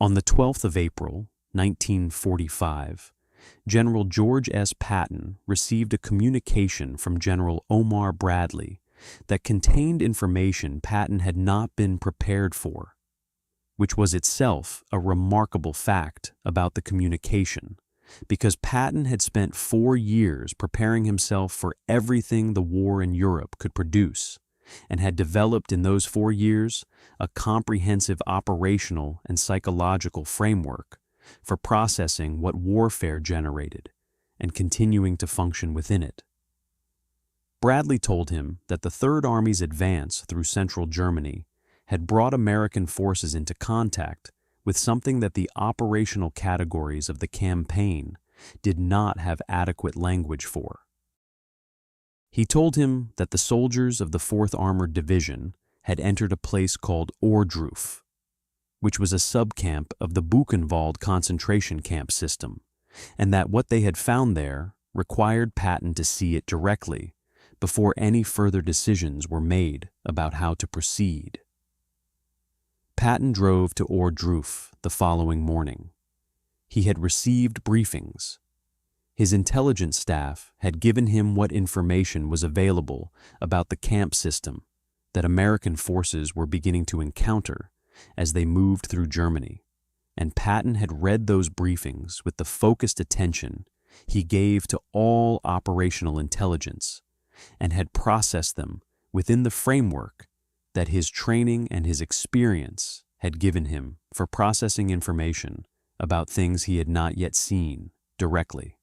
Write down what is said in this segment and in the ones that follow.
On the 12th of April, 1945, General George S. Patton received a communication from General Omar Bradley that contained information Patton had not been prepared for, which was itself a remarkable fact about the communication, because Patton had spent 4 years preparing himself for everything the war in Europe could produce, and had developed in those 4 years a comprehensive operational and psychological framework for processing what warfare generated and continuing to function within it. Bradley told him that the Third Army's advance through central Germany had brought American forces into contact with something that the operational categories of the campaign did not have adequate language for. He told him that the soldiers of the 4th Armored Division had entered a place called Ohrdruf, which was a subcamp of the Buchenwald concentration camp system, and that what they had found there required Patton to see it directly before any further decisions were made about how to proceed. Patton drove to Ohrdruf the following morning. He had received briefings. His intelligence staff had given him what information was available about the camp system that American forces were beginning to encounter as they moved through Germany, and Patton had read those briefings with the focused attention he gave to all operational intelligence, and had processed them within the framework that his training and his experience had given him for processing information about things he had not yet seen directly.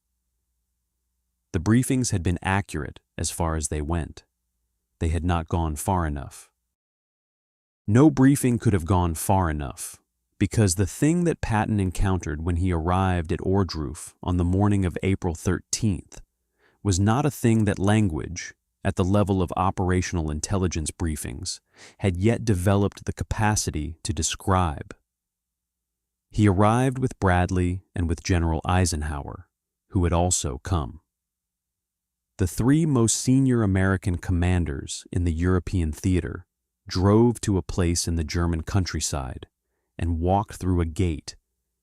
The briefings had been accurate as far as they went. They had not gone far enough. No briefing could have gone far enough, because the thing that Patton encountered when he arrived at Ohrdruf on the morning of April 13th was not a thing that language, at the level of operational intelligence briefings, had yet developed the capacity to describe. He arrived with Bradley and with General Eisenhower, who had also come. The 3 most senior American commanders in the European theater drove to a place in the German countryside and walked through a gate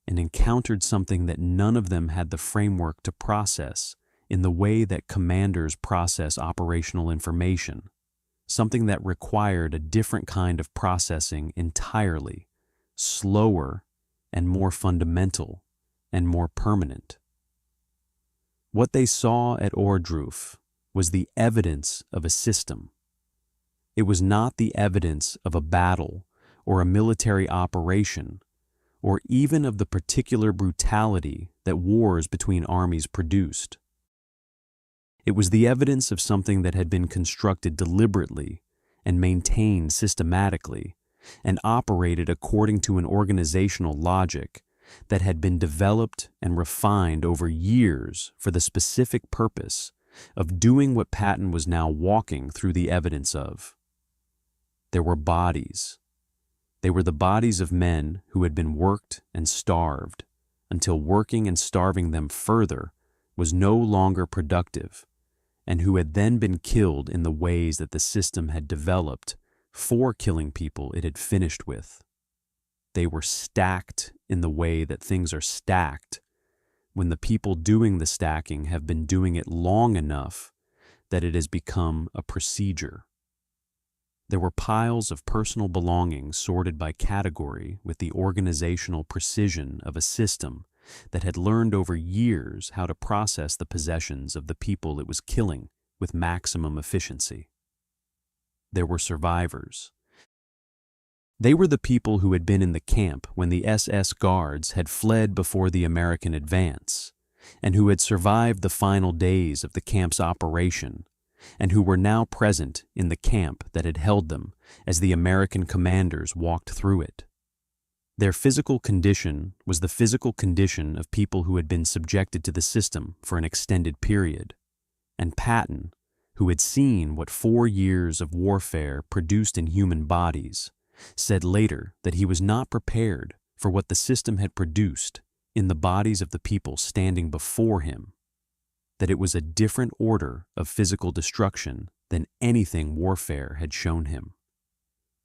and encountered something that none of them had the framework to process in the way that commanders process operational information, something that required a different kind of processing entirely, slower and more fundamental and more permanent. What they saw at Ohrdruf was the evidence of a system. It was not the evidence of a battle or a military operation, or even of the particular brutality that wars between armies produced. It was the evidence of something that had been constructed deliberately and maintained systematically and operated according to an organizational logic that had been developed and refined over years for the specific purpose of doing what Patton was now walking through the evidence of. There were bodies. They were the bodies of men who had been worked and starved until working and starving them further was no longer productive, and who had then been killed in the ways that the system had developed for killing people it had finished with. They were stacked in the way that things are stacked when the people doing the stacking have been doing it long enough that it has become a procedure. There were piles of personal belongings sorted by category with the organizational precision of a system that had learned over years how to process the possessions of the people it was killing with maximum efficiency. There were survivors. They were the people who had been in the camp when the SS guards had fled before the American advance, and who had survived the final days of the camp's operation, and who were now present in the camp that had held them as the American commanders walked through it. Their physical condition was the physical condition of people who had been subjected to the system for an extended period, and Patton, who had seen what 4 years of warfare produced in human bodies, said later that he was not prepared for what the system had produced in the bodies of the people standing before him, that it was a different order of physical destruction than anything warfare had shown him.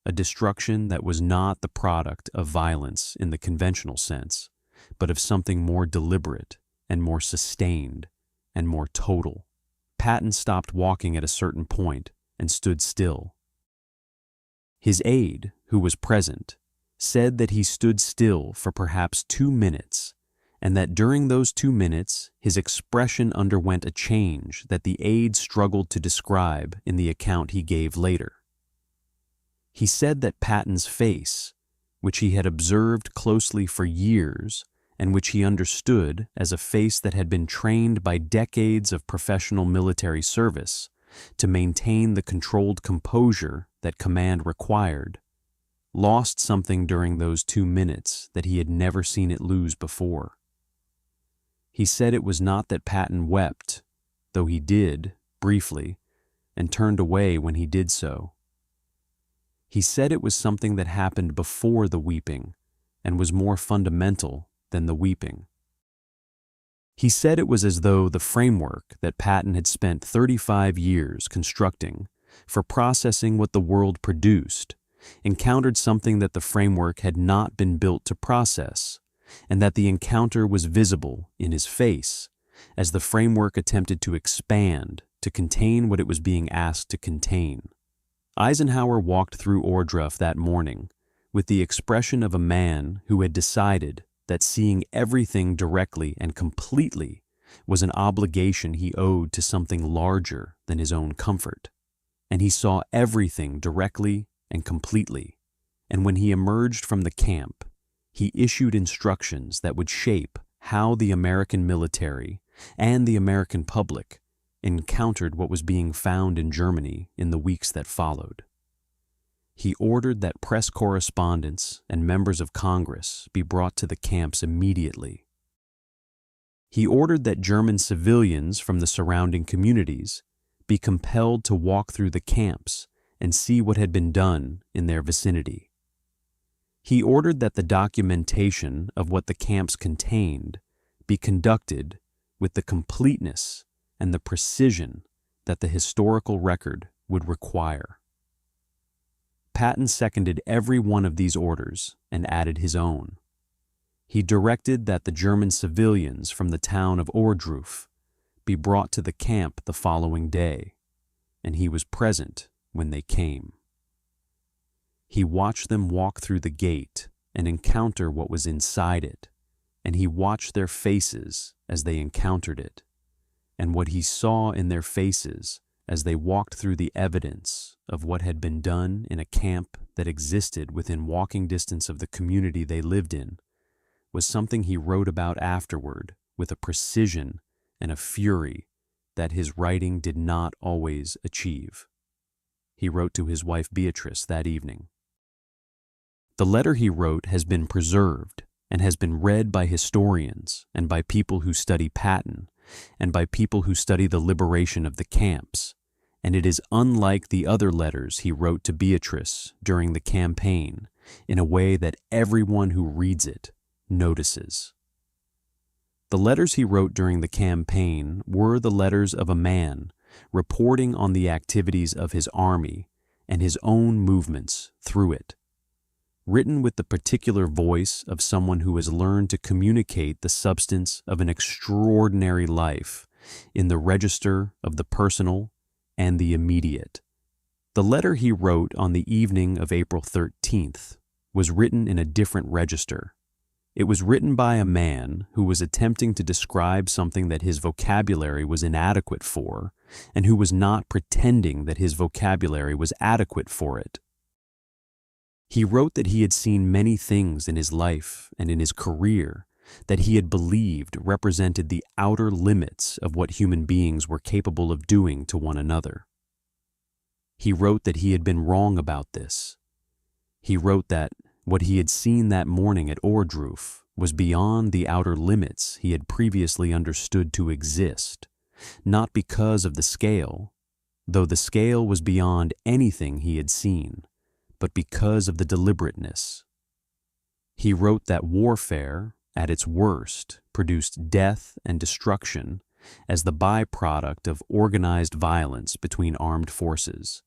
a destruction that was not the product of violence in the conventional sense, but of something more deliberate and more sustained and more total. Patton stopped walking at a certain point and stood still. His aide, who was present, said that he stood still for perhaps 2 minutes, and that during those 2 minutes his expression underwent a change that the aide struggled to describe in the account he gave later. He said that Patton's face, which he had observed closely for years and which he understood as a face that had been trained by decades of professional military service to maintain the controlled composure that command required, lost something during those 2 minutes that he had never seen it lose before. He said it was not that Patton wept, though he did, briefly, and turned away when he did so. He said it was something that happened before the weeping and was more fundamental than the weeping. He said it was as though the framework that Patton had spent 35 years constructing for processing what the world produced encountered something that the framework had not been built to process, and that the encounter was visible in his face as the framework attempted to expand to contain what it was being asked to contain. Eisenhower walked through Ohrdruf that morning with the expression of a man who had decided that seeing everything directly and completely was an obligation he owed to something larger than his own comfort. And he saw everything directly and completely, and when he emerged from the camp, he issued instructions that would shape how the American military and the American public encountered what was being found in Germany in the weeks that followed. He ordered that press correspondents and members of Congress be brought to the camps immediately. He ordered that German civilians from the surrounding communities be compelled to walk through the camps and see what had been done in their vicinity. He ordered that the documentation of what the camps contained be conducted with the completeness and the precision that the historical record would require. Patton seconded every one of these orders and added his own. He directed that the German civilians from the town of Ohrdruf be brought to the camp the following day, and he was present when they came. He watched them walk through the gate and encounter what was inside it, and he watched their faces as they encountered it, and what he saw in their faces as they walked through the evidence of what had been done in a camp that existed within walking distance of the community they lived in was something he wrote about afterward with a precision and a fury that his writing did not always achieve. He wrote to his wife Beatrice that evening. The letter he wrote has been preserved and has been read by historians and by people who study Patton and by people who study the liberation of the camps, and it is unlike the other letters he wrote to Beatrice during the campaign in a way that everyone who reads it notices. The letters he wrote during the campaign were the letters of a man reporting on the activities of his army and his own movements through it, written with the particular voice of someone who has learned to communicate the substance of an extraordinary life in the register of the personal and the immediate. The letter he wrote on the evening of April 13th was written in a different register. It was written by a man who was attempting to describe something that his vocabulary was inadequate for, and who was not pretending that his vocabulary was adequate for it. He wrote that he had seen many things in his life and in his career that he had believed represented the outer limits of what human beings were capable of doing to one another. He wrote that he had been wrong about this. He wrote that what he had seen that morning at Ohrdruf was beyond the outer limits he had previously understood to exist, not because of the scale, though the scale was beyond anything he had seen, but because of the deliberateness. He wrote that warfare, at its worst, produced death and destruction as the byproduct of organized violence between armed forces,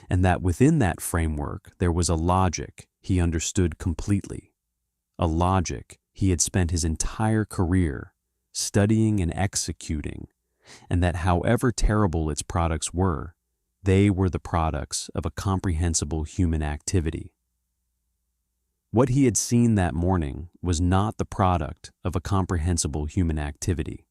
and that within that framework there was a logic he understood completely, a logic he had spent his entire career studying and executing, and that however terrible its products were, they were the products of a comprehensible human activity. What he had seen that morning was not the product of a comprehensible human activity.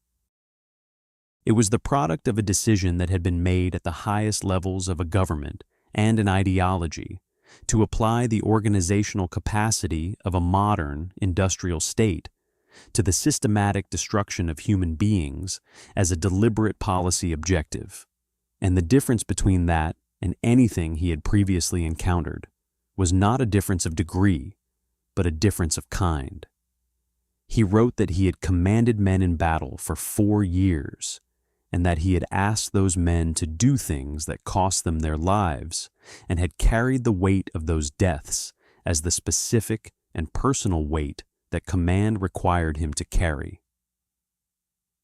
It was the product of a decision that had been made at the highest levels of a government and an ideology to apply the organizational capacity of a modern industrial state to the systematic destruction of human beings as a deliberate policy objective, and the difference between that and anything he had previously encountered was not a difference of degree, but a difference of kind. He wrote that he had commanded men in battle for 4 years, and that he had asked those men to do things that cost them their lives, and had carried the weight of those deaths as the specific and personal weight that command required him to carry.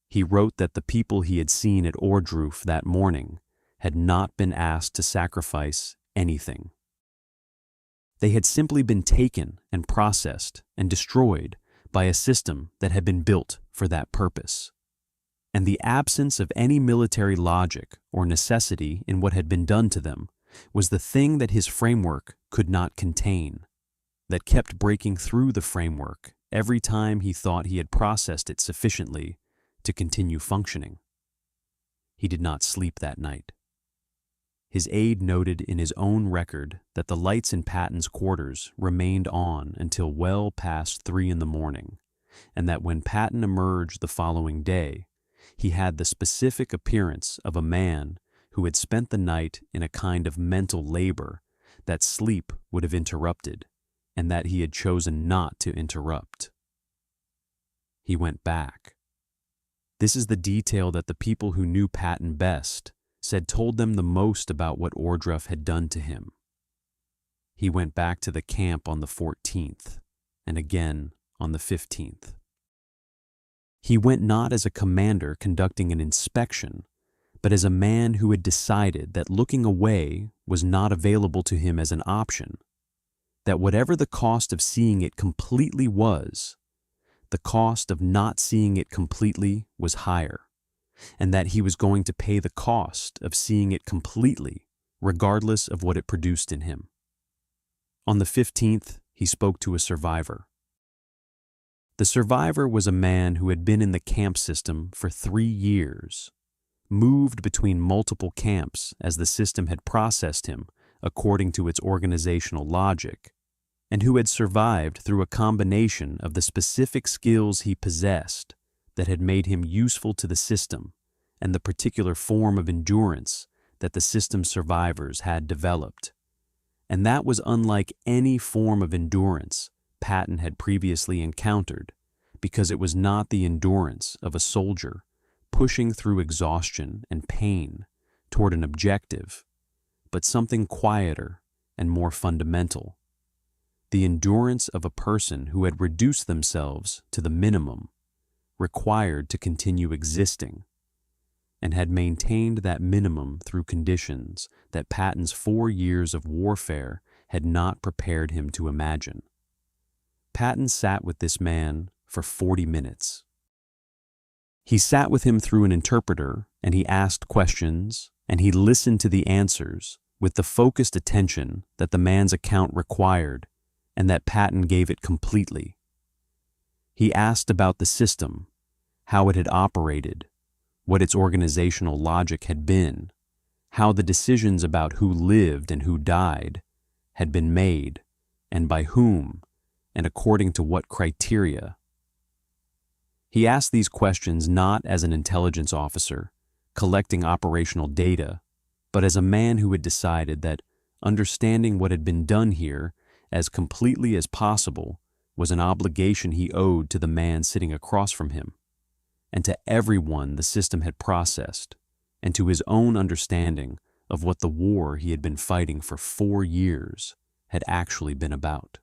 He wrote that the people he had seen at Ohrdruf that morning had not been asked to sacrifice anything. They had simply been taken and processed and destroyed by a system that had been built for that purpose. And the absence of any military logic or necessity in what had been done to them was the thing that his framework could not contain, that kept breaking through the framework every time he thought he had processed it sufficiently to continue functioning. He did not sleep that night. His aide noted in his own record that the lights in Patton's quarters remained on until well past 3 a.m, and that when Patton emerged the following day, he had the specific appearance of a man who had spent the night in a kind of mental labor that sleep would have interrupted, and that he had chosen not to interrupt. He went back. This is the detail that the people who knew Patton best said told them the most about what Ohrdruf had done to him. He went back to the camp on the 14th, and again on the 15th. He went not as a commander conducting an inspection, but as a man who had decided that looking away was not available to him as an option, that whatever the cost of seeing it completely was, the cost of not seeing it completely was higher, and that he was going to pay the cost of seeing it completely, regardless of what it produced in him. On the 15th, he spoke to a survivor. The survivor was a man who had been in the camp system for 3 years, moved between multiple camps as the system had processed him according to its organizational logic, and who had survived through a combination of the specific skills he possessed that had made him useful to the system and the particular form of endurance that the system's survivors had developed. And that was unlike any form of endurance Patton had previously encountered, because it was not the endurance of a soldier pushing through exhaustion and pain toward an objective, but something quieter and more fundamental. The endurance of a person who had reduced themselves to the minimum required to continue existing, and had maintained that minimum through conditions that Patton's 4 years of warfare had not prepared him to imagine. Patton sat with this man for 40 minutes. He sat with him through an interpreter, and he asked questions, and he listened to the answers with the focused attention that the man's account required, and that Patton gave it completely. He asked about the system, how it had operated, what its organizational logic had been, how the decisions about who lived and who died had been made, and by whom, and according to what criteria. He asked these questions not as an intelligence officer collecting operational data, but as a man who had decided that understanding what had been done here as completely as possible was an obligation he owed to the man sitting across from him, and to everyone the system had processed, and to his own understanding of what the war he had been fighting for 4 years had actually been about.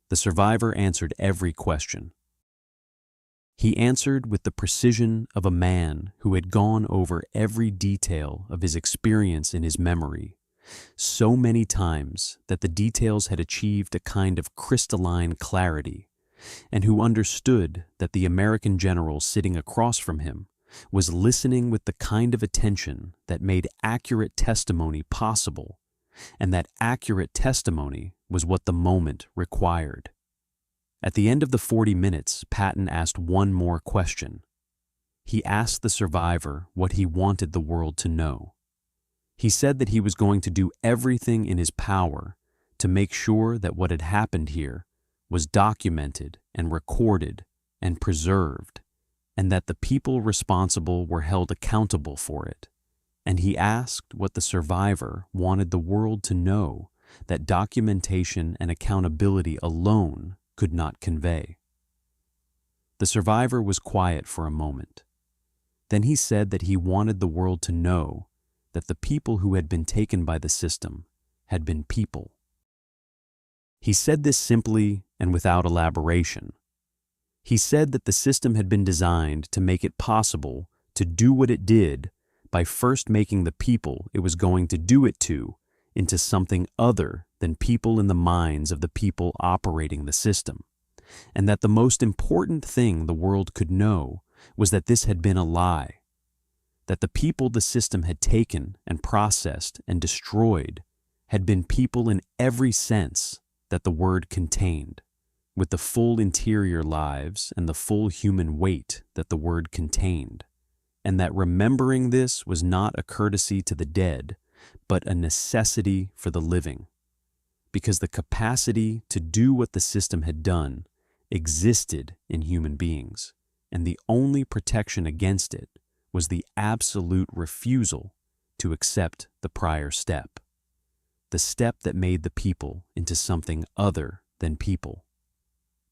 The survivor answered every question. He answered with the precision of a man who had gone over every detail of his experience in his memory so many times that the details had achieved a kind of crystalline clarity, and who understood that the American general sitting across from him was listening with the kind of attention that made accurate testimony possible, and that accurate testimony was what the moment required. At the end of the 40 minutes, Patton asked one more question. He asked the survivor what he wanted the world to know. He said that he was going to do everything in his power to make sure that what had happened here was documented and recorded and preserved, and that the people responsible were held accountable for it. And he asked what the survivor wanted the world to know that documentation and accountability alone could not convey. The survivor was quiet for a moment. Then he said that he wanted the world to know that the people who had been taken by the system had been people. He said this simply and without elaboration. He said that the system had been designed to make it possible to do what it did by first making the people it was going to do it to into something other than people in the minds of the people operating the system, and that the most important thing the world could know was that this had been a lie, that the people the system had taken and processed and destroyed had been people in every sense that the word contained, with the full interior lives and the full human weight that the word contained, and that remembering this was not a courtesy to the dead, but a necessity for the living, because the capacity to do what the system had done existed in human beings, and the only protection against it was the absolute refusal to accept the prior step, the step that made the people into something other than people.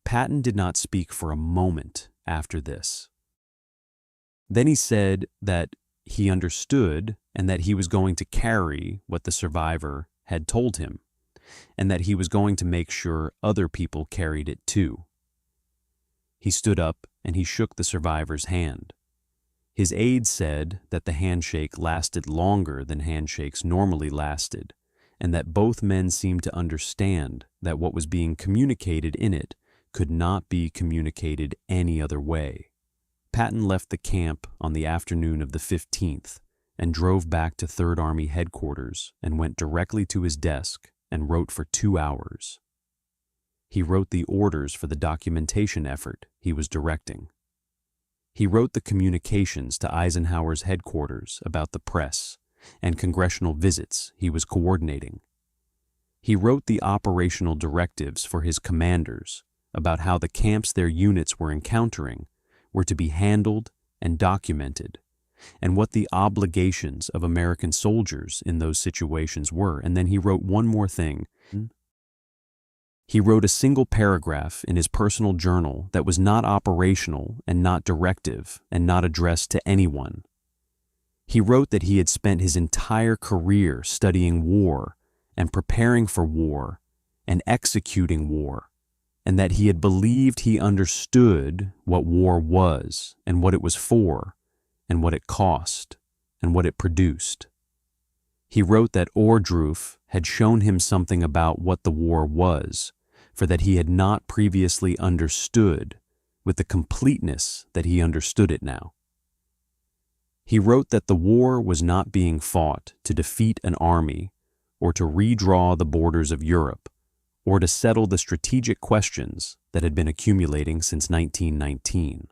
Patton did not speak for a moment after this. Then he said that he understood and that he was going to carry what the survivor had told him, and that he was going to make sure other people carried it too. He stood up and he shook the survivor's hand. His aide said that the handshake lasted longer than handshakes normally lasted, and that both men seemed to understand that what was being communicated in it could not be communicated any other way. Patton left the camp on the afternoon of the 15th and drove back to 3rd Army headquarters and went directly to his desk and wrote for 2 hours. He wrote the orders for the documentation effort he was directing. He wrote the communications to Eisenhower's headquarters about the press and congressional visits he was coordinating. He wrote the operational directives for his commanders about how the camps their units were encountering were to be handled and documented, and what the obligations of American soldiers in those situations were. And then he wrote one more thing. He wrote a single paragraph in his personal journal that was not operational and not directive and not addressed to anyone. He wrote that he had spent his entire career studying war and preparing for war and executing war, and that he had believed he understood what war was and what it was for and what it cost and what it produced. He wrote that Ohrdruf had shown him something about what the war was, for that he had not previously understood with the completeness that he understood it now. He wrote that the war was not being fought to defeat an army or to redraw the borders of Europe or to settle the strategic questions that had been accumulating since 1919.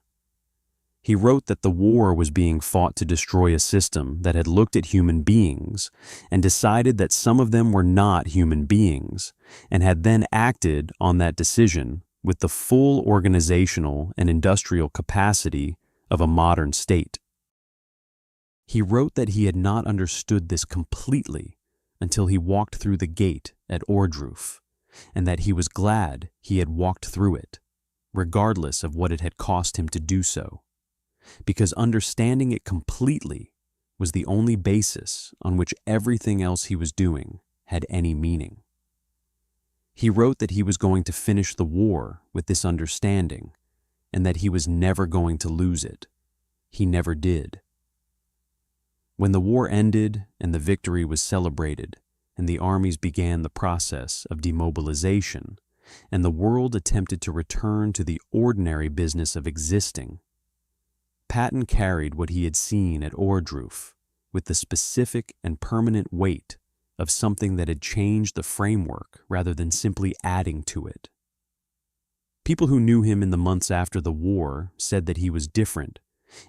He wrote that the war was being fought to destroy a system that had looked at human beings and decided that some of them were not human beings, and had then acted on that decision with the full organizational and industrial capacity of a modern state. He wrote that he had not understood this completely until he walked through the gate at Ohrdruf, and that he was glad he had walked through it, regardless of what it had cost him to do so, because understanding it completely was the only basis on which everything else he was doing had any meaning. He wrote that he was going to finish the war with this understanding, and that he was never going to lose it. He never did. When the war ended and the victory was celebrated, and the armies began the process of demobilization, and the world attempted to return to the ordinary business of existing. Patton carried what he had seen at Ohrdruf with the specific and permanent weight of something that had changed the framework rather than simply adding to it. People who knew him in the months after the war said that he was different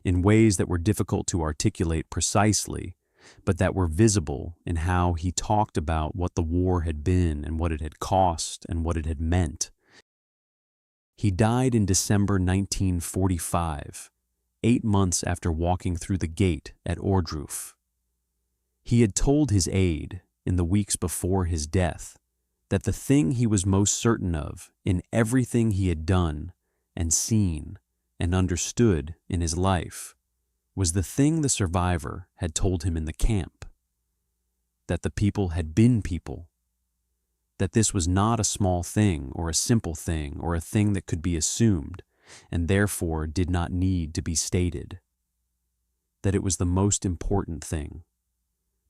in ways that were difficult to articulate precisely, but that were visible in how he talked about what the war had been and what it had cost and what it had meant. He died in December 1945, 8 months after walking through the gate at Ohrdruf. He had told his aide, in the weeks before his death, that the thing he was most certain of in everything he had done and seen and understood in his life was the thing the survivor had told him in the camp, that the people had been people, that this was not a small thing or a simple thing or a thing that could be assumed and therefore did not need to be stated, that it was the most important thing,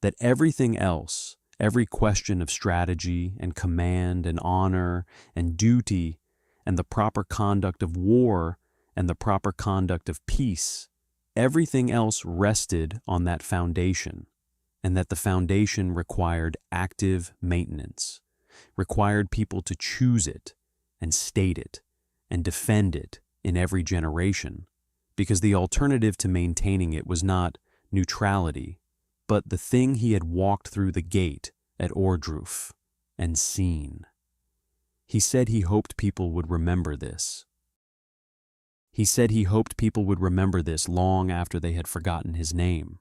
that everything else, every question of strategy and command and honor and duty and the proper conduct of war and the proper conduct of peace, everything else rested on that foundation, and that the foundation required active maintenance, required people to choose it and state it and defend it in every generation, because the alternative to maintaining it was not neutrality, but the thing he had walked through the gate at Ohrdruf and seen. He said he hoped people would remember this. He said he hoped people would remember this long after they had forgotten his name.